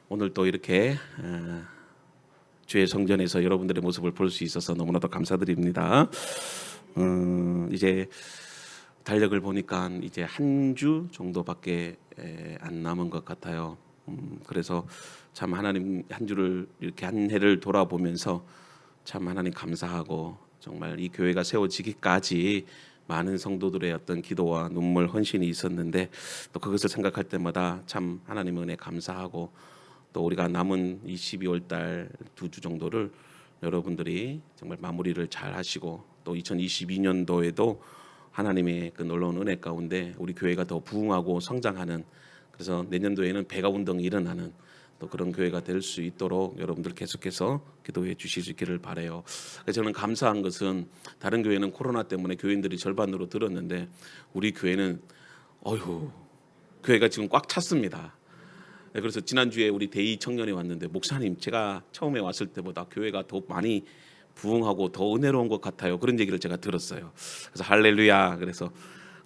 오늘 또 이렇게 주의 성전에서 여러분들의 모습을 볼 수 있어서 너무나도 감사드립니다. 이제 달력을 보니까 이제 한 주 정도밖에 안 남은 것 같아요. 그래서 참 하나님 한 주를 이렇게 한 해를 돌아보면서 참 하나님 감사하고, 정말 이 교회가 세워지기까지 많은 성도들의 어떤 기도와 눈물, 헌신이 있었는데, 또 그것을 생각할 때마다 참 하나님의 은혜 감사하고, 또 우리가 남은 이 12월 달 2주 정도를 여러분들이 정말 마무리를 잘 하시고, 또 2022년도에도 하나님의 그 놀라운 은혜 가운데 우리 교회가 더 부흥하고 성장하는, 그래서 내년도에는 배가 운동이 일어나는 또 그런 교회가 될 수 있도록 여러분들 계속해서 기도해 주실 수 있기를 바라요. 그래서 저는 감사한 것은, 다른 교회는 코로나 때문에 교인들이 절반으로 들었는데 우리 교회는 교회가 지금 꽉 찼습니다. 그래서 지난주에 우리 대희 청년이 왔는데, 목사님, 제가 처음에 왔을 때보다 교회가 더 많이 부흥하고 더 은혜로운 것 같아요, 그런 얘기를 제가 들었어요. 그래서 할렐루야. 그래서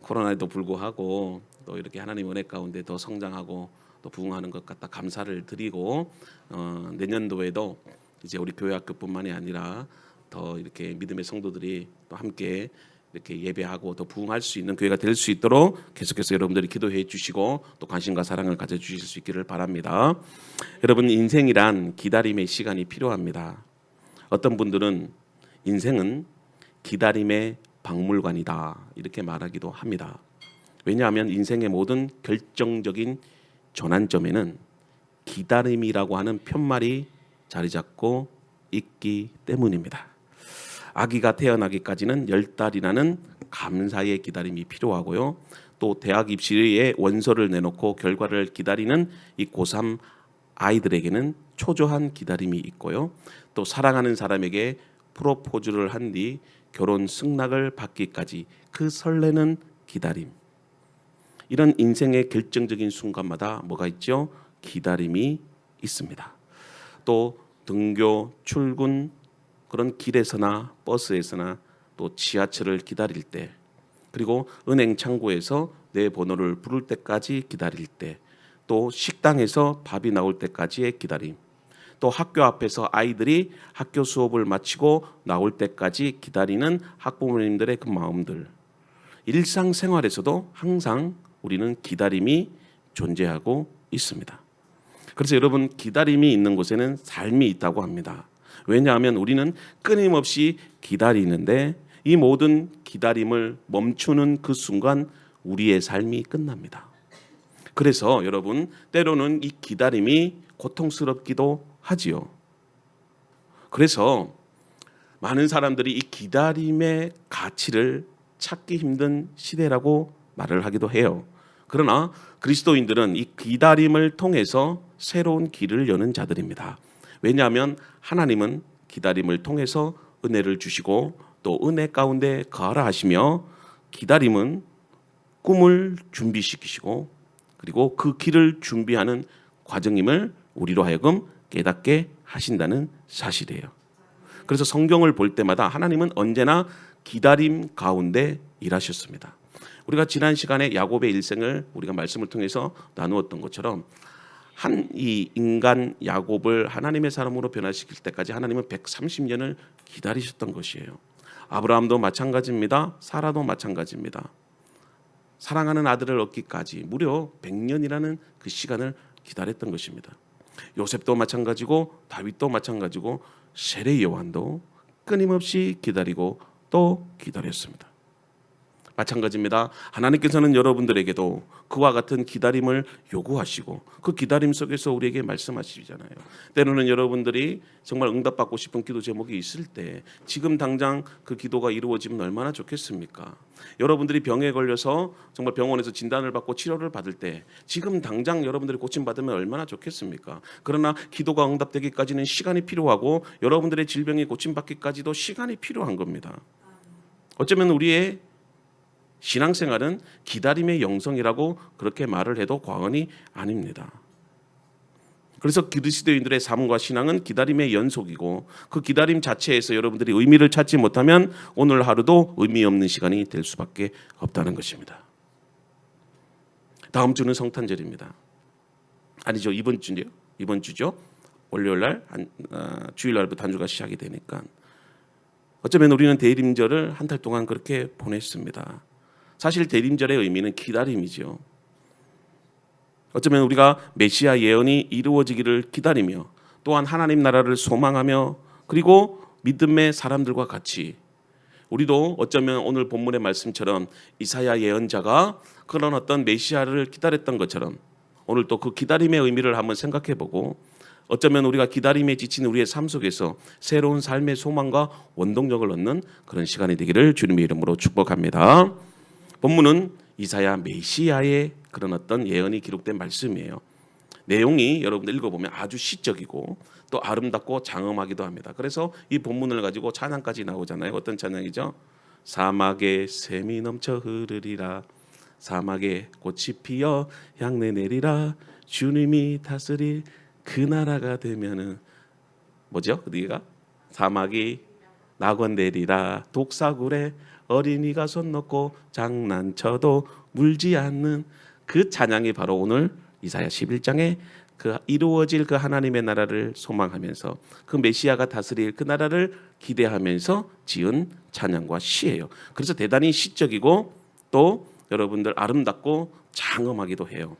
코로나에도 불구하고 또 이렇게 하나님 은혜 가운데 더 성장하고 또 부흥하는 것 같다 감사를 드리고, 내년도에도 이제 우리 교회 학교뿐만이 아니라 더 이렇게 믿음의 성도들이 또 함께 이렇게 예배하고 더 부흥할 수 있는 교회가 될 수 있도록 계속해서 여러분들이 기도해 주시고 또 관심과 사랑을 가져 주실 수 있기를 바랍니다. 여러분, 인생이란 기다림의 시간이 필요합니다. 어떤 분들은 인생은 기다림의 박물관이다 이렇게 말하기도 합니다. 왜냐하면 인생의 모든 결정적인 전환점에는 기다림이라고 하는 편말이 자리 잡고 있기 때문입니다. 아기가 태어나기까지는 10달이라는 감사의 기다림이 필요하고요. 또 대학 입시에 원서를 내놓고 결과를 기다리는 이 고3 아이들에게는 초조한 기다림이 있고요. 또 사랑하는 사람에게 프로포즈를 한 뒤 결혼 승낙을 받기까지 그 설레는 기다림. 이런 인생의 결정적인 순간마다 뭐가 있죠? 기다림이 있습니다. 또 등교, 출근, 그런 길에서나 버스에서나, 또 지하철을 기다릴 때, 그리고 은행 창구에서 내 번호를 부를 때까지 기다릴 때, 또 식당에서 밥이 나올 때까지의 기다림, 또 학교 앞에서 아이들이 학교 수업을 마치고 나올 때까지 기다리는 학부모님들의 그 마음들, 일상생활에서도 항상 우리는 기다림이 존재하고 있습니다. 그래서 여러분, 기다림이 있는 곳에는 삶이 있다고 합니다. 왜냐하면 우리는 끊임없이 기다리는데, 이 모든 기다림을 멈추는 그 순간 우리의 삶이 끝납니다. 그래서 여러분, 때로는 이 기다림이 고통스럽기도 하지요. 그래서 많은 사람들이 이 기다림의 가치를 찾기 힘든 시대라고 말을 하기도 해요. 그러나 그리스도인들은 이 기다림을 통해서 새로운 길을 여는 자들입니다. 왜냐하면 하나님은 기다림을 통해서 은혜를 주시고 또 은혜 가운데 거하라 하시며, 기다림은 꿈을 준비시키시고 그리고 그 길을 준비하는 과정임을 우리로 하여금 깨닫게 하신다는 사실이에요. 그래서 성경을 볼 때마다 하나님은 언제나 기다림 가운데 일하셨습니다. 우리가 지난 시간에 야곱의 일생을 우리가 말씀을 통해서 나누었던 것처럼, 이 인간 야곱을 하나님의 사람으로 변화시킬 때까지 하나님은 130년을 기다리셨던 것이에요. 아브라함도 마찬가지입니다. 사라도 마찬가지입니다. 사랑하는 아들을 얻기까지 무려 100년이라는 그 시간을 기다렸던 것입니다. 요셉도 마찬가지고 다윗도 마찬가지고 세례 요한도 끊임없이 기다리고 또 기다렸습니다. 마찬가지입니다. 하나님께서는 여러분들에게도 그와 같은 기다림을 요구하시고 그 기다림 속에서 우리에게 말씀하시잖아요. 때로는 여러분들이 정말 응답받고 싶은 기도 제목이 있을 때 지금 당장 그 기도가 이루어지면 얼마나 좋겠습니까? 여러분들이 병에 걸려서 정말 병원에서 진단을 받고 치료를 받을 때 지금 당장 여러분들이 고침받으면 얼마나 좋겠습니까? 그러나 기도가 응답되기까지는 시간이 필요하고 여러분들의 질병이 고침받기까지도 시간이 필요한 겁니다. 어쩌면 우리의 신앙생활은 기다림의 영성이라고 그렇게 말을 해도 과언이 아닙니다. 그래서 그리스도인들의 삶과 신앙은 기다림의 연속이고, 그 기다림 자체에서 여러분들이 의미를 찾지 못하면 오늘 하루도 의미 없는 시간이 될 수밖에 없다는 것입니다. 다음 주는 성탄절입니다. 아니죠, 이번 주요. 이번 주죠. 월요일날 주일날부터 한 주가 시작이 되니까 어쩌면 우리는 대림절을 한 달 동안 그렇게 보냈습니다. 사실 대림절의 의미는 기다림이죠. 어쩌면 우리가 메시아 예언이 이루어지기를 기다리며 또한 하나님 나라를 소망하며 그리고 믿음의 사람들과 같이 우리도 어쩌면 오늘 본문의 말씀처럼 이사야 예언자가 그런 어떤 메시아를 기다렸던 것처럼 오늘 또 그 기다림의 의미를 한번 생각해보고 어쩌면 우리가 기다림에 지친 우리의 삶 속에서 새로운 삶의 소망과 원동력을 얻는 그런 시간이 되기를 주님의 이름으로 축복합니다. 본문은 이사야 메시아의 그런 어떤 예언이 기록된 말씀이에요. 내용이 여러분들 읽어보면 아주 시적이고 또 아름답고 장엄하기도 합니다. 그래서 이 본문을 가지고 찬양까지 나오잖아요. 어떤 찬양이죠? 사막에 샘이 넘쳐 흐르리라 사막에 꽃이 피어 향내 내리라 주님이 다스릴 그 나라가 되면은 뭐죠? 어디가? 사막이 낙원되리라 독사굴에 어린이가 손 넣고 장난쳐도 물지 않는 그 찬양이 바로 오늘 이사야 11장에 그 이루어질 그 하나님의 나라를 소망하면서 그 메시아가 다스릴 그 나라를 기대하면서 지은 찬양과 시예요. 그래서 대단히 시적이고 또 여러분들 아름답고 장엄하기도 해요.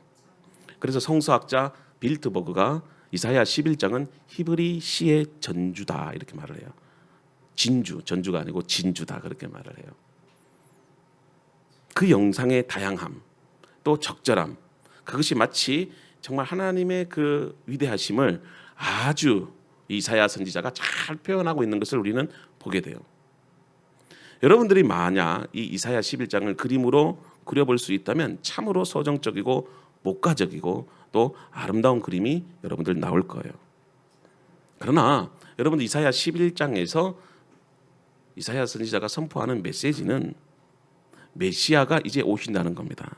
그래서 성서학자 빌트버그가 이사야 11장은 히브리 시의 전주다 이렇게 말을 해요. 진주, 전주가 아니고 진주다 그렇게 말을 해요. 그 영상의 다양함, 또 적절함, 그것이 마치 정말 하나님의 그 위대하심을 아주 이사야 선지자가 잘 표현하고 있는 것을 우리는 보게 돼요. 여러분들이 만약 이 이사야 11장을 그림으로 그려볼 수 있다면 참으로 서정적이고 목가적이고 또 아름다운 그림이 여러분들 나올 거예요. 그러나 여러분들 이사야 11장에서 이사야 선지자가 선포하는 메시지는 메시아가 이제 오신다는 겁니다.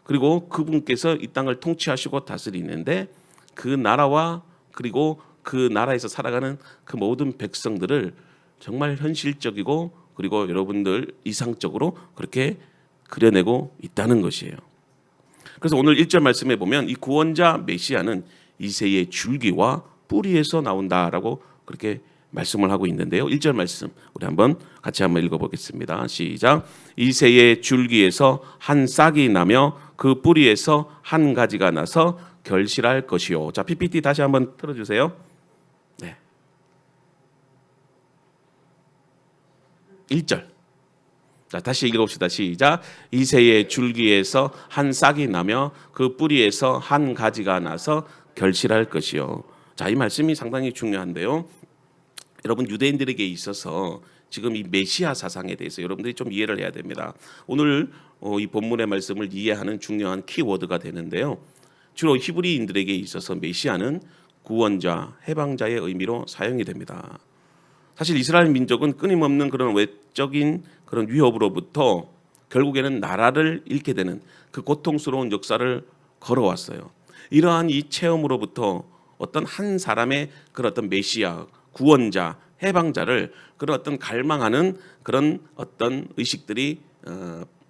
그리고 그분께서 이 땅을 통치하시고 다스리는데 그 나라와 그리고 그 나라에서 살아가는 그 모든 백성들을 정말 현실적이고 그리고 여러분들 이상적으로 그렇게 그려내고 있다는 것이에요. 그래서 오늘 1절 말씀에 보면 이 구원자 메시아는 이새의 줄기와 뿌리에서 나온다라고 그렇게 말씀을 하고 있는데요. 1절 말씀 우리 같이 한번 읽어보겠습니다. 시작. 이새의 줄기에서 한 싹이 나며 그 뿌리에서 한 가지가 나서 결실할 것이요. 자, PPT 다시 한번 틀어주세요. 네. 1절. 자, 다시 읽어봅시다. 시작. 이새의 줄기에서 한 싹이 나며 그 뿌리에서 한 가지가 나서 결실할 것이요. 자, 이 말씀이 상당히 중요한데요. 여러분 유대인들에게 있어서 지금 이 메시아 사상에 대해서 여러분들이 좀 이해를 해야 됩니다. 오늘 이 본문의 말씀을 이해하는 중요한 키워드가 되는데요. 주로 히브리인들에게 있어서 메시아는 구원자, 해방자의 의미로 사용이 됩니다. 사실 이스라엘 민족은 끊임없는 그런 외적인 그런 위협으로부터 결국에는 나라를 잃게 되는 그 고통스러운 역사를 걸어왔어요. 이러한 이 체험으로부터 어떤 한 사람의 그런 어떤 메시아, 구원자, 해방자를 그런 어떤 갈망하는 그런 어떤 의식들이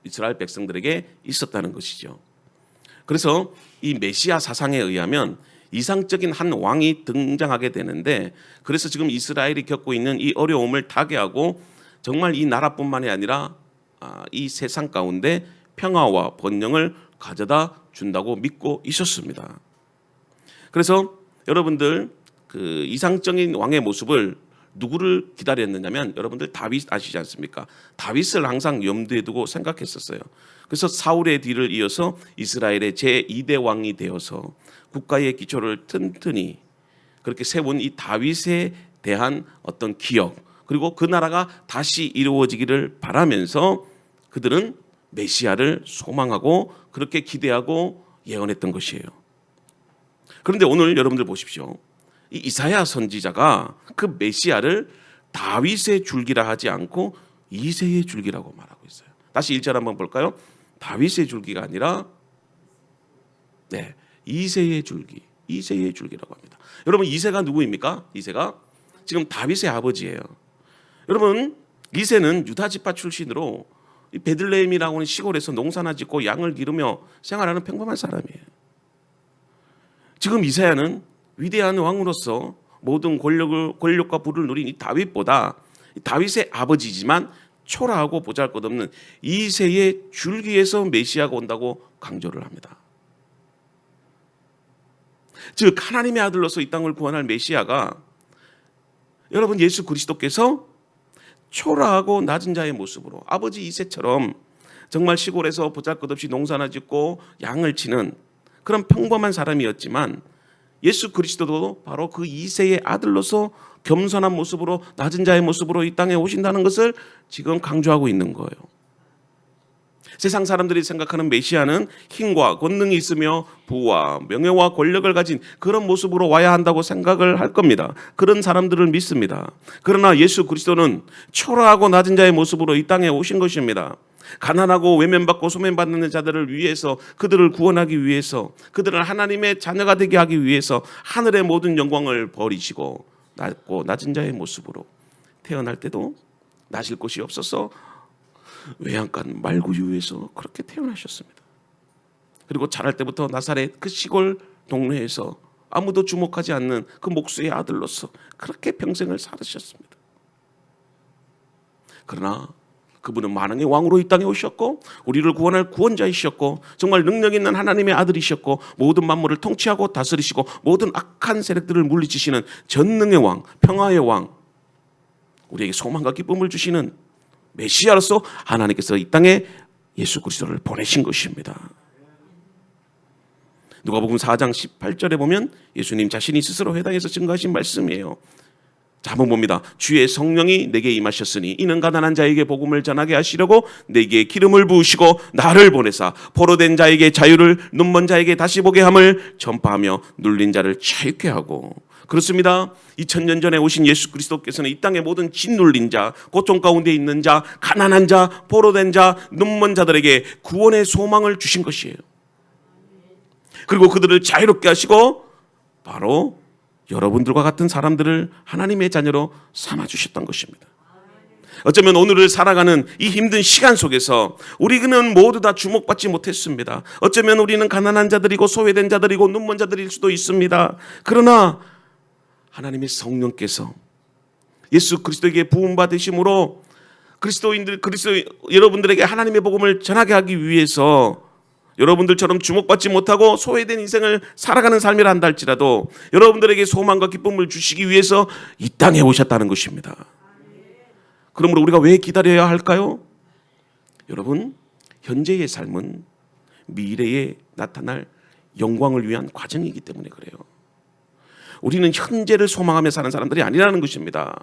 이스라엘 백성들에게 있었다는 것이죠. 그래서 이 메시아 사상에 의하면 이상적인 한 왕이 등장하게 되는데 그래서 지금 이스라엘이 겪고 있는 이 어려움을 타개하고 정말 이 나라뿐만이 아니라 이 세상 가운데 평화와 번영을 가져다 준다고 믿고 있었습니다. 그래서 여러분들 그 이상적인 왕의 모습을 누구를 기다렸느냐면 여러분들 다윗 아시지 않습니까? 다윗을 항상 염두에 두고 생각했었어요. 그래서 사울의 뒤를 이어서 이스라엘의 제2대 왕이 되어서 국가의 기초를 튼튼히 그렇게 세운 이 다윗에 대한 어떤 기억 그리고 그 나라가 다시 이루어지기를 바라면서 그들은 메시아를 소망하고 그렇게 기대하고 예언했던 것이에요. 그런데 오늘 여러분들 보십시오. 이 이사야 선지자가 그 메시아를 다윗의 줄기라 하지 않고 이새의 줄기라고 말하고 있어요. 다시 1절 한번 볼까요? 다윗의 줄기가 아니라 이새의 줄기, 이새의 줄기라고 합니다. 여러분 이새가 누구입니까? 이새가 지금 다윗의 아버지예요. 여러분 이새는 유다 지파 출신으로 베들레헴이라고 하는 시골에서 농사나 짓고 양을 기르며 생활하는 평범한 사람이에요. 지금 이사야는 위대한 왕으로서 모든 권력과 부를 누린 이 다윗보다 다윗의 아버지지만 초라하고 보잘것없는 이새의 줄기에서 메시아가 온다고 강조를 합니다. 즉 하나님의 아들로서 이 땅을 구원할 메시아가 여러분 예수 그리스도께서 초라하고 낮은 자의 모습으로 아버지 이새처럼 정말 시골에서 보잘것없이 농사나 짓고 양을 치는 그런 평범한 사람이었지만 예수 그리스도도 바로 그 이새의 아들로서 겸손한 모습으로 낮은 자의 모습으로 이 땅에 오신다는 것을 지금 강조하고 있는 거예요. 세상 사람들이 생각하는 메시아는 힘과 권능이 있으며 부와 명예와 권력을 가진 그런 모습으로 와야 한다고 생각을 할 겁니다. 그런 사람들을 믿습니다. 그러나 예수 그리스도는 초라하고 낮은 자의 모습으로 이 땅에 오신 것입니다. 가난하고 외면받고 소면받는 자들을 위해서, 그들을 구원하기 위해서, 그들을 하나님의 자녀가 되게 하기 위해서 하늘의 모든 영광을 버리시고 낮고 낮은 자의 모습으로 태어날 때도 나실 곳이 없어서 외양간 말구유에서 그렇게 태어나셨습니다. 그리고 자랄 때부터 나사렛 그 시골 동네에서 아무도 주목하지 않는 그 목수의 아들로서 그렇게 평생을 살으셨습니다. 그러나 그분은 만왕의 왕으로 이 땅에 오셨고 우리를 구원할 구원자이셨고 정말 능력 있는 하나님의 아들이셨고 모든 만물을 통치하고 다스리시고 모든 악한 세력들을 물리치시는 전능의 왕, 평화의 왕, 우리에게 소망과 기쁨을 주시는 메시아로서 하나님께서 이 땅에 예수 그리스도를 보내신 것입니다. 누가복음 4장 18절에 보면 예수님 자신이 스스로 회당에서 증거하신 말씀이에요. 자, 한번 봅니다. 주의 성령이 내게 임하셨으니 이는 가난한 자에게 복음을 전하게 하시려고 내게 기름을 부으시고 나를 보내사 포로된 자에게 자유를, 눈먼 자에게 다시 보게 함을 전파하며 눌린 자를 자유케 하고. 그렇습니다. 2000년 전에 오신 예수 그리스도께서는 이 땅의 모든 짓눌린 자, 고통 가운데 있는 자, 가난한 자, 포로된 자, 눈먼 자들에게 구원의 소망을 주신 것이에요. 그리고 그들을 자유롭게 하시고 바로 여러분들과 같은 사람들을 하나님의 자녀로 삼아주셨던 것입니다. 어쩌면 오늘을 살아가는 이 힘든 시간 속에서 우리는 모두 다 주목받지 못했습니다. 어쩌면 우리는 가난한 자들이고 소외된 자들이고 눈먼 자들일 수도 있습니다. 그러나 하나님의 성령께서 예수 그리스도에게 부음받으심으로 그리스도 여러분들에게 하나님의 복음을 전하게 하기 위해서 여러분들처럼 주목받지 못하고 소외된 인생을 살아가는 삶이라 한다 할지라도 여러분들에게 소망과 기쁨을 주시기 위해서 이 땅에 오셨다는 것입니다. 그러므로 우리가 왜 기다려야 할까요? 여러분, 현재의 삶은 미래에 나타날 영광을 위한 과정이기 때문에 그래요. 우리는 현재를 소망하며 사는 사람들이 아니라는 것입니다.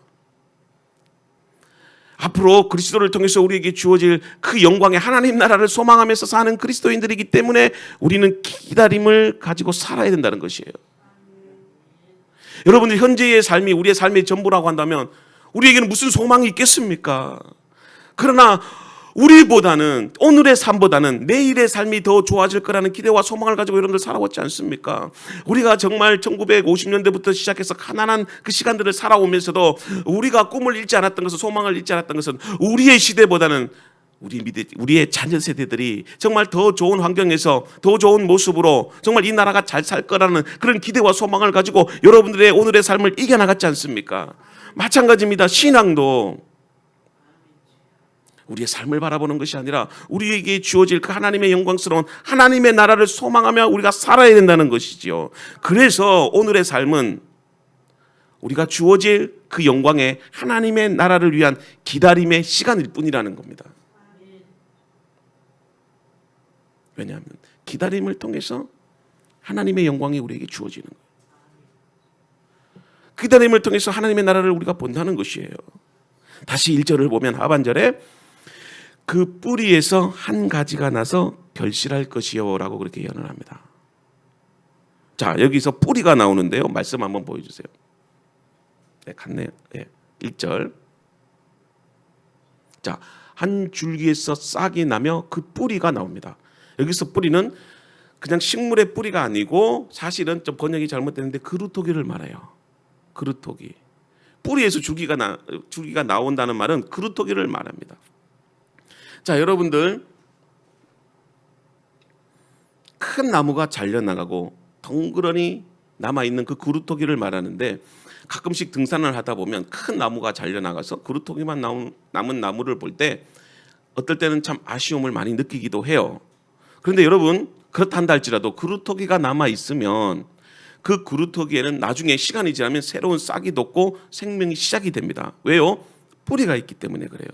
앞으로 그리스도를 통해서 우리에게 주어질 그 영광의 하나님 나라를 소망하면서 사는 그리스도인들이기 때문에 우리는 기다림을 가지고 살아야 된다는 것이에요. 여러분들 현재의 삶이 우리의 삶의 전부라고 한다면 우리에게는 무슨 소망이 있겠습니까? 그러나 우리보다는 오늘의 삶보다는 내일의 삶이 더 좋아질 거라는 기대와 소망을 가지고 여러분들 살아왔지 않습니까? 우리가 정말 1950년대부터 시작해서 가난한 그 시간들을 살아오면서도 우리가 꿈을 잃지 않았던 것은, 소망을 잃지 않았던 것은 우리의 시대보다는 우리의 자녀 세대들이 정말 더 좋은 환경에서 더 좋은 모습으로 정말 이 나라가 잘 살 거라는 그런 기대와 소망을 가지고 여러분들의 오늘의 삶을 이겨나갔지 않습니까? 마찬가지입니다. 신앙도 우리의 삶을 바라보는 것이 아니라 우리에게 주어질 그 하나님의 영광스러운 하나님의 나라를 소망하며 우리가 살아야 된다는 것이지요. 그래서 오늘의 삶은 우리가 주어질 그 영광의 하나님의 나라를 위한 기다림의 시간일 뿐이라는 겁니다. 왜냐하면 기다림을 통해서 하나님의 영광이 우리에게 주어지는 거예요. 기다림을 통해서 하나님의 나라를 우리가 본다는 것이에요. 다시 1절을 보면 하반절에 그 뿌리에서 한 가지가 나서 결실할 것이요 라고 그렇게 예언을 합니다. 자, 여기서 뿌리가 나오는데요. 말씀 한번 보여주세요. 네, 같네요. 네, 1절. 자, 한 줄기에서 싹이 나며 그 뿌리가 나옵니다. 여기서 뿌리는 그냥 식물의 뿌리가 아니고 사실은 좀 번역이 잘못됐는데 그루터기를 말해요. 그루터기. 뿌리에서 줄기가 나온다는 말은 그루터기를 말합니다. 자, 여러분들, 큰 나무가 잘려나가고 덩그러니 남아있는 그 그루터기를 말하는데, 가끔씩 등산을 하다 보면 큰 나무가 잘려나가서 그루터기만 남은 나무를 볼 때 어떨 때는 참 아쉬움을 많이 느끼기도 해요. 그런데 여러분, 그렇다 한다 할지라도 그루터기가 남아있으면 그 그루터기에는 나중에 시간이 지나면 새로운 싹이 돋고 생명이 시작이 됩니다. 왜요? 뿌리가 있기 때문에 그래요.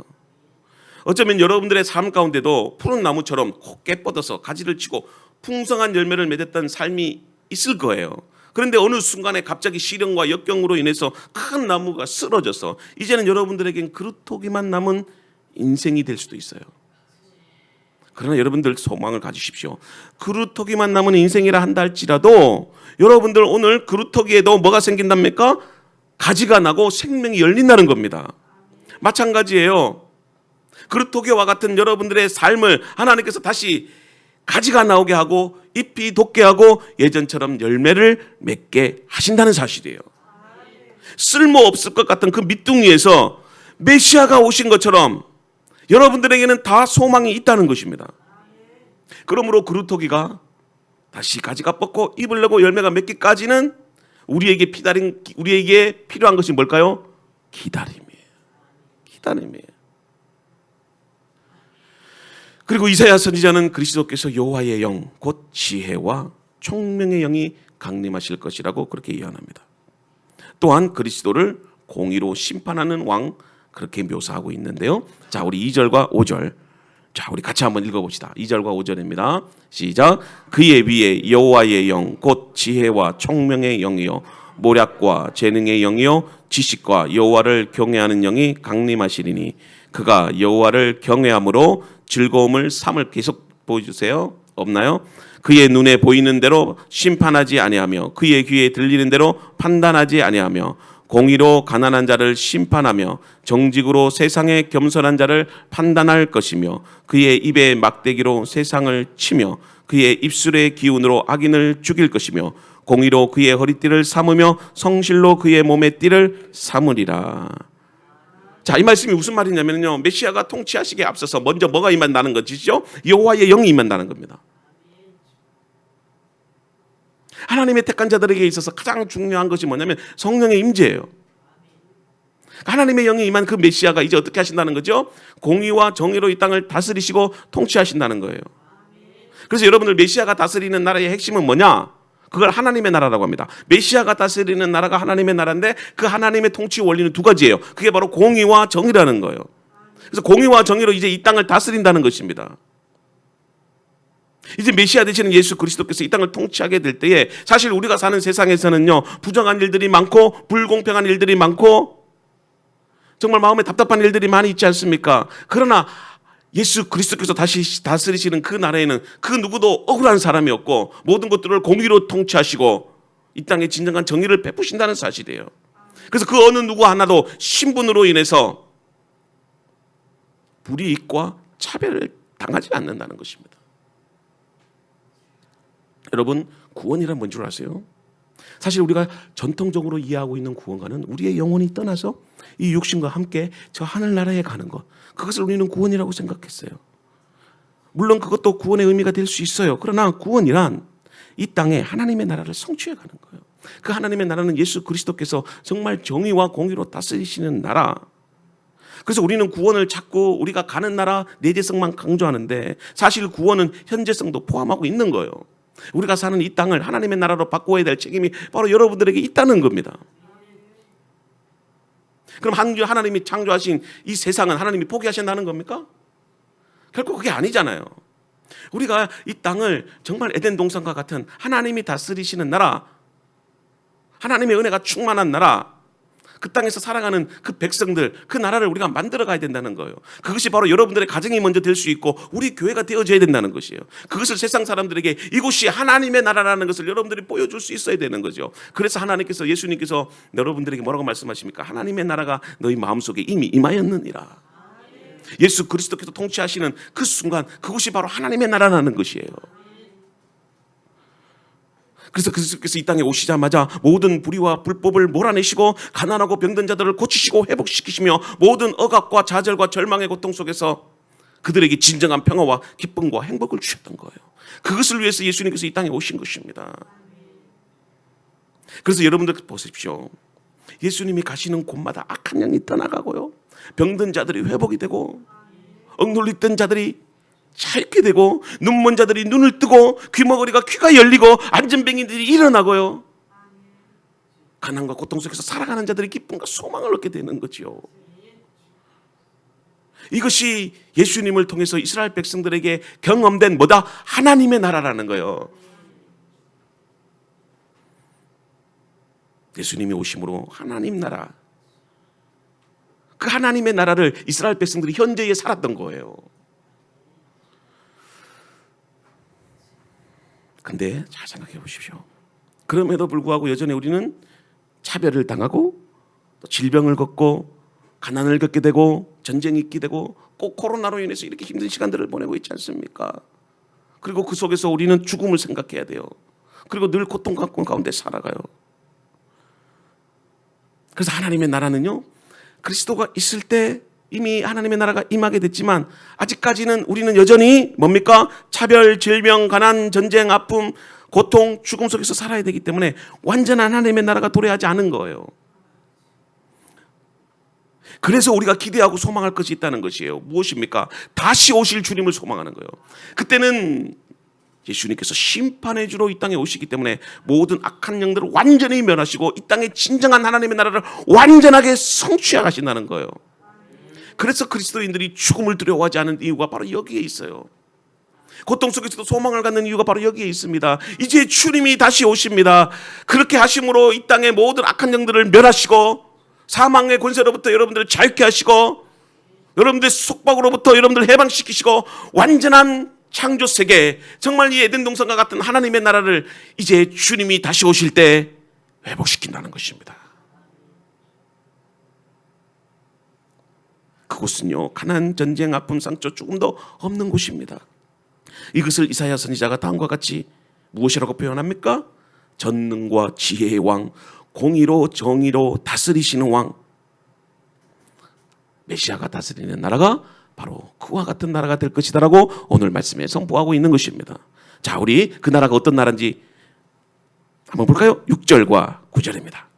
어쩌면 여러분들의 삶 가운데도 푸른 나무처럼 곱게 뻗어서 가지를 치고 풍성한 열매를 맺었던 삶이 있을 거예요. 그런데 어느 순간에 갑자기 시련과 역경으로 인해서 큰 나무가 쓰러져서 이제는 여러분들에겐 그루터기만 남은 인생이 될 수도 있어요. 그러나 여러분들 소망을 가지십시오. 그루터기만 남은 인생이라 한다 할지라도 여러분들 오늘 그루터기에도 뭐가 생긴답니까? 가지가 나고 생명이 열린다는 겁니다. 마찬가지예요. 그루터기와 같은 여러분들의 삶을 하나님께서 다시 가지가 나오게 하고 잎이 돋게 하고 예전처럼 열매를 맺게 하신다는 사실이에요. 쓸모없을 것 같은 그 밑둥이에서 메시아가 오신 것처럼 여러분들에게는 다 소망이 있다는 것입니다. 그러므로 그루터기가 다시 가지가 뻗고 잎을 내고 열매가 맺기까지는 우리에게 필요한 것이 뭘까요? 기다림이에요. 기다림이에요. 그리고 이사야 선지자는 그리스도께서 여호와의 영, 곧 지혜와 총명의 영이 강림하실 것이라고 그렇게 예언합니다. 또한 그리스도를 공의로 심판하는 왕, 그렇게 묘사하고 있는데요. 자, 우리 2절과 5절. 자, 우리 같이 한번 읽어봅시다. 2절과 5절입니다. 시작. 그의 위에 여호와의 영, 곧 지혜와 총명의 영이요 모략과 재능의 영이요 지식과 여호와를 경외하는 영이 강림하시리니 그가 여호와를 경외함으로 즐거움을 삼을. 계속 보여주세요. 없나요? 그의 눈에 보이는 대로 심판하지 아니하며 그의 귀에 들리는 대로 판단하지 아니하며 공의로 가난한 자를 심판하며 정직으로 세상에 겸손한 자를 판단할 것이며 그의 입에 막대기로 세상을 치며 그의 입술의 기운으로 악인을 죽일 것이며 공의로 그의 허리띠를 삼으며 성실로 그의 몸의 띠를 삼으리라. 자, 이 말씀이 무슨 말이냐면요, 메시아가 통치하시기에 앞서서 먼저 뭐가 임한다는 것이죠? 여호와의 영이 임한다는 겁니다. 하나님의 택한 자들에게 있어서 가장 중요한 것이 뭐냐면 성령의 임재예요. 하나님의 영이 임한 그 메시아가 이제 어떻게 하신다는 거죠? 공의와 정의로 이 땅을 다스리시고 통치하신다는 거예요. 그래서 여러분들, 메시아가 다스리는 나라의 핵심은 뭐냐? 그걸 하나님의 나라라고 합니다. 메시아가 다스리는 나라가 하나님의 나라인데 그 하나님의 통치 원리는 두 가지예요. 그게 바로 공의와 정의라는 거예요. 그래서 공의와 정의로 이제 이 땅을 다스린다는 것입니다. 이제 메시아 되시는 예수 그리스도께서 이 땅을 통치하게 될 때에 사실 우리가 사는 세상에서는요, 부정한 일들이 많고 불공평한 일들이 많고 정말 마음에 답답한 일들이 많이 있지 않습니까? 그러나 예수 그리스도께서 다시 다스리시는 그 나라에는 그 누구도 억울한 사람이 없고 모든 것들을 공의로 통치하시고 이 땅에 진정한 정의를 베푸신다는 사실이에요. 그래서 그 어느 누구 하나도 신분으로 인해서 불이익과 차별을 당하지 않는다는 것입니다. 여러분, 구원이란 뭔 줄 아세요? 사실 우리가 전통적으로 이해하고 있는 구원과는 우리의 영혼이 떠나서 이 육신과 함께 저 하늘나라에 가는 것, 그것을 우리는 구원이라고 생각했어요. 물론 그것도 구원의 의미가 될 수 있어요. 그러나 구원이란 이 땅에 하나님의 나라를 성취해 가는 거예요. 그 하나님의 나라는 예수 그리스도께서 정말 정의와 공의로 다스리시는 나라. 그래서 우리는 구원을 자꾸 우리가 가는 나라 내재성만 강조하는데 사실 구원은 현재성도 포함하고 있는 거예요. 우리가 사는 이 땅을 하나님의 나라로 바꿔야 될 책임이 바로 여러분들에게 있다는 겁니다. 그럼 하나님이 창조하신 이 세상은 하나님이 포기하신다는 겁니까? 결코 그게 아니잖아요. 우리가 이 땅을 정말 에덴 동산과 같은 하나님이 다스리시는 나라, 하나님의 은혜가 충만한 나라, 그 땅에서 살아가는 그 백성들, 그 나라를 우리가 만들어 가야 된다는 거예요. 그것이 바로 여러분들의 가정이 먼저 될 수 있고 우리 교회가 되어져야 된다는 것이에요. 그것을 세상 사람들에게 이곳이 하나님의 나라라는 것을 여러분들이 보여줄 수 있어야 되는 거죠. 그래서 하나님께서, 예수님께서 여러분들에게 뭐라고 말씀하십니까? 하나님의 나라가 너희 마음속에 이미 임하였느니라. 예수 그리스도께서 통치하시는 그 순간 그것이 바로 하나님의 나라라는 것이에요. 그래서 그리스도께서 이 땅에 오시자마자 모든 불의와 불법을 몰아내시고 가난하고 병든 자들을 고치시고 회복시키시며 모든 억압과 좌절과 절망의 고통 속에서 그들에게 진정한 평화와 기쁨과 행복을 주셨던 거예요. 그것을 위해서 예수님께서 이 땅에 오신 것입니다. 그래서 여러분들 보십시오. 예수님이 가시는 곳마다 악한 영이 떠나가고요, 병든 자들이 회복이 되고, 억눌렸던 자들이 짧게 되고, 눈먼 자들이 눈을 뜨고, 귀머거리가 귀가 열리고, 안전병인들이 일어나고요, 가난과 고통 속에서 살아가는 자들이 기쁨과 소망을 얻게 되는 거지요. 이것이 예수님을 통해서 이스라엘 백성들에게 경험된 뭐다? 하나님의 나라라는 거예요. 예수님이 오심으로 하나님 나라, 그 하나님의 나라를 이스라엘 백성들이 현재에 살았던 거예요. 근데 잘 생각해 보십시오. 그럼에도 불구하고 여전히 우리는 차별을 당하고, 또 질병을 겪고, 가난을 겪게 되고, 전쟁이 있게 되고, 꼭 코로나로 인해서 이렇게 힘든 시간들을 보내고 있지 않습니까? 그리고 그 속에서 우리는 죽음을 생각해야 돼요. 그리고 늘 고통 가운데 살아가요. 그래서 하나님의 나라는요, 그리스도가 있을 때 이미 하나님의 나라가 임하게 됐지만, 아직까지는 우리는 여전히 뭡니까? 차별, 질병, 가난, 전쟁, 아픔, 고통, 죽음 속에서 살아야 되기 때문에 완전한 하나님의 나라가 도래하지 않은 거예요. 그래서 우리가 기대하고 소망할 것이 있다는 것이에요. 무엇입니까? 다시 오실 주님을 소망하는 거예요. 그때는 예수님께서 심판의 주로 이 땅에 오시기 때문에 모든 악한 영들을 완전히 멸하시고 이 땅에 진정한 하나님의 나라를 완전하게 성취하신다는 거예요. 그래서 그리스도인들이 죽음을 두려워하지 않은 이유가 바로 여기에 있어요. 고통 속에서도 소망을 갖는 이유가 바로 여기에 있습니다. 이제 주님이 다시 오십니다. 그렇게 하심으로 이 땅의 모든 악한 영들을 멸하시고, 사망의 권세로부터 여러분들을 자유케 하시고, 여러분들의 속박으로부터 여러분들을 해방시키시고, 완전한 창조 세계, 정말 이 에덴 동산과 같은 하나님의 나라를 이제 주님이 다시 오실 때 회복시킨다는 것입니다. 그곳은요, 가난, 전쟁, 아픔, 상처, 죽음도 없는 곳입니다. 이것을 이사야 선지자가 다음과 같이 무엇이라고 표현합니까? 전능과 지혜의 왕, 공의로 정의로 다스리시는 왕, 메시아가 다스리는 나라가 바로 그와 같은 나라가 될 것이다라고 오늘 말씀에 선포하고 있는 것입니다. 자, 우리 그 나라가 어떤 나라인지 한번 볼까요? 6절과 9절입니다.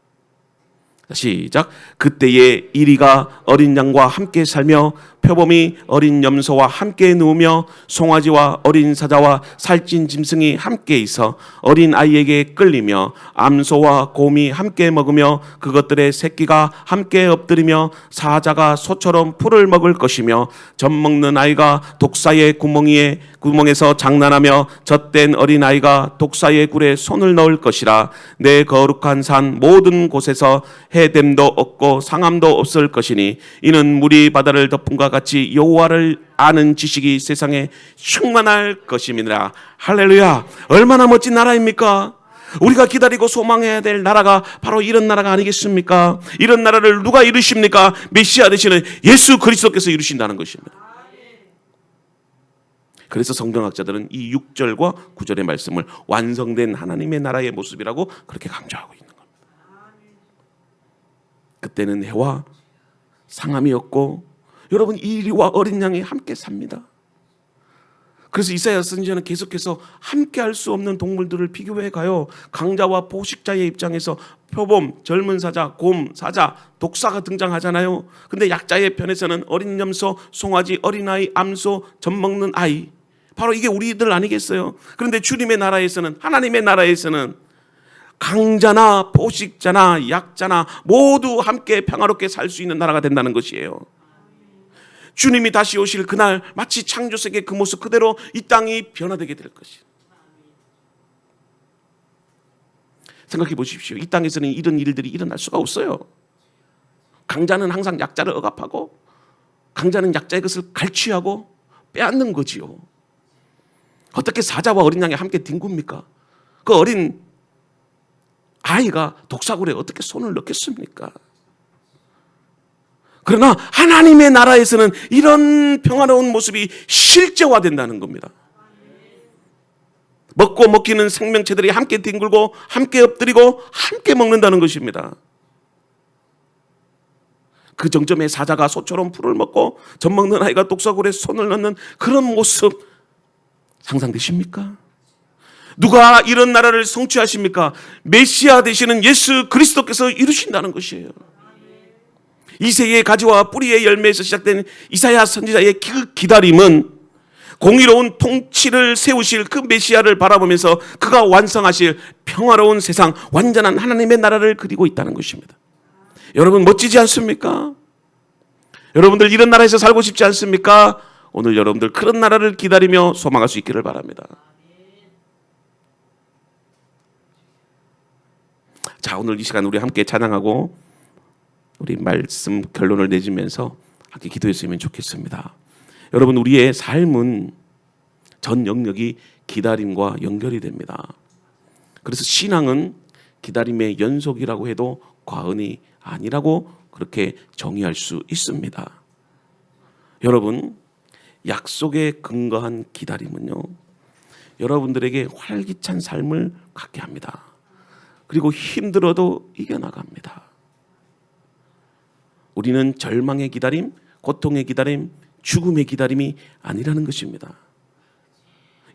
시작. 그때에 이리가 어린 양과 함께 살며 표범이 어린 염소와 함께 누우며 송아지와 어린 사자와 살찐 짐승이 함께 있어 어린 아이에게 끌리며 암소와 곰이 함께 먹으며 그것들의 새끼가 함께 엎드리며 사자가 소처럼 풀을 먹을 것이며 젖 먹는 아이가 독사의 구멍에서 장난하며 젖된 어린 아이가 독사의 굴에 손을 넣을 것이라. 내 거룩한 산 모든 곳에서 해됨도 없고 상함도 없을 것이니 이는 물이 바다를 덮음과 같이 여호와를 아는 지식이 세상에 충만할 것임이니라. 할렐루야. 얼마나 멋진 나라입니까? 우리가 기다리고 소망해야 될 나라가 바로 이런 나라가 아니겠습니까? 이런 나라를 누가 이루십니까? 메시아 되시는 예수 그리스도께서 이루신다는 것입니다. 그래서 성경학자들은 이 6절과 9절의 말씀을 완성된 하나님의 나라의 모습이라고 그렇게 강조하고 있는 겁니다. 그때는 해와 상함이 없고 여러분 이리와 어린 양이 함께 삽니다. 그래서 이사야 선지자는 계속해서 함께 할 수 없는 동물들을 비교해 가요. 강자와 포식자의 입장에서 표범, 젊은 사자, 곰, 사자, 독사가 등장하잖아요. 근데 약자의 편에서는 어린 염소, 송아지, 어린아이, 암소, 젖 먹는 아이, 바로 이게 우리들 아니겠어요? 그런데 주님의 나라에서는, 하나님의 나라에서는 강자나 포식자나 약자나 모두 함께 평화롭게 살 수 있는 나라가 된다는 것이에요. 주님이 다시 오실 그날 마치 창조세계 그 모습 그대로 이 땅이 변화되게 될 것이에요. 생각해 보십시오. 이 땅에서는 이런 일들이 일어날 수가 없어요. 강자는 항상 약자를 억압하고, 강자는 약자의 것을 갈취하고 빼앗는 거지요. 어떻게 사자와 어린 양이 함께 뒹굽니까? 그 어린 아이가 독사굴에 어떻게 손을 넣겠습니까? 그러나 하나님의 나라에서는 이런 평화로운 모습이 실제화된다는 겁니다. 먹고 먹히는 생명체들이 함께 뒹굴고 함께 엎드리고 함께 먹는다는 것입니다. 그 정점에 사자가 소처럼 풀을 먹고 젖 먹는 아이가 독사굴에 손을 넣는 그런 모습 상상되십니까? 누가 이런 나라를 성취하십니까? 메시아 되시는 예수 그리스도께서 이루신다는 것이에요. 이새의 가지와 뿌리의 열매에서 시작된 이사야 선지자의 그 기다림은 공의로운 통치를 세우실 그 메시아를 바라보면서 그가 완성하실 평화로운 세상, 완전한 하나님의 나라를 그리고 있다는 것입니다. 여러분 멋지지 않습니까? 여러분들 이런 나라에서 살고 싶지 않습니까? 오늘 여러분들 그런 나라를 기다리며 소망할 수 있기를 바랍니다. 자, 오늘 이 시간 우리 함께 찬양하고 우리 말씀 결론을 내지면서 함께 기도했으면 좋겠습니다. 여러분, 우리의 삶은 전 영역이 기다림과 연결이 됩니다. 그래서 신앙은 기다림의 연속이라고 해도 과언이 아니라고 그렇게 정의할 수 있습니다. 여러분, 약속에 근거한 기다림은요, 여러분들에게 활기찬 삶을 갖게 합니다. 그리고 힘들어도 이겨나갑니다. 우리는 절망의 기다림, 고통의 기다림, 죽음의 기다림이 아니라는 것입니다.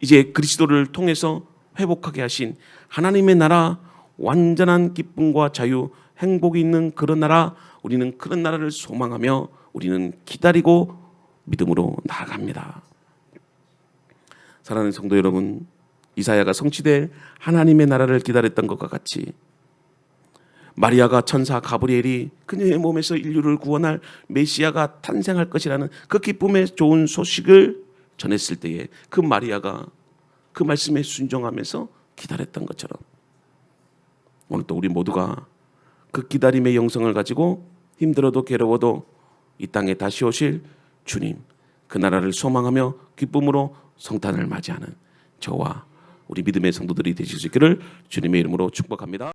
이제 그리스도를 통해서 회복하게 하신 하나님의 나라, 완전한 기쁨과 자유, 행복이 있는 그런 나라, 우리는 그런 나라를 소망하며 우리는 기다리고 믿음으로 나아갑니다. 사랑하는 성도 여러분, 이사야가 성취될 하나님의 나라를 기다렸던 것과 같이 마리아가 천사 가브리엘이 그녀의 몸에서 인류를 구원할 메시아가 탄생할 것이라는 그 기쁨의 좋은 소식을 전했을 때에 그 마리아가 그 말씀에 순종하면서 기다렸던 것처럼 오늘 또 우리 모두가 그 기다림의 영성을 가지고 힘들어도 괴로워도 이 땅에 다시 오실 주님, 그 나라를 소망하며 기쁨으로 성탄을 맞이하는 저와 우리 믿음의 성도들이 되실 수 있기를 주님의 이름으로 축복합니다.